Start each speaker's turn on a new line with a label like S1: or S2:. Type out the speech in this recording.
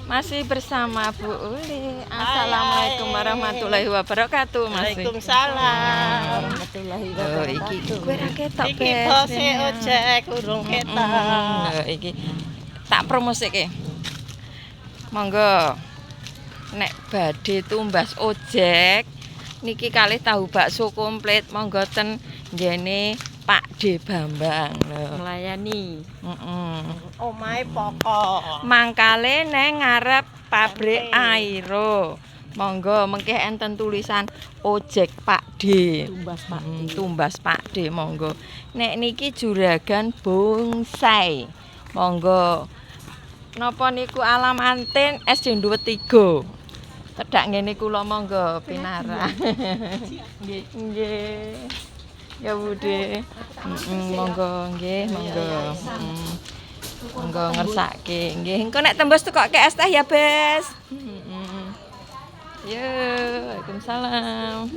S1: Masih bersama Bu Uli. Assalamualaikum warahmatullahi wabarakatuh.
S2: Waalaikumsalam
S3: warahmatullahi wabarakatuh.
S1: Iki kowe ra ketok
S2: iki bose ojek urung ketok.
S1: Iki tak promosike. Monggo. Nek badhe tumbas ojek niki kalih tahu bakso komplit monggo ten ngene Pak D Bambang lho.
S3: Melayani.
S2: Omahe pokok.
S1: Mangkale neng ngarep pabrik Airo. Monggo mengke enten tulisan ojek Pak D.
S3: Tumbas Pak D.
S1: Tumbas Pak D monggo. Nek niki juragan bonsai. Monggo. Napa niku alamanten SD Nduwet 3. Tedak ngene kula monggo pinara. Nggih. Ya Bude. Monggo nggih, monggo. Monggo ngersake nggih. Engko nek tembus tukoke es teh ya, Bes. Yo, Waalaikumsalam.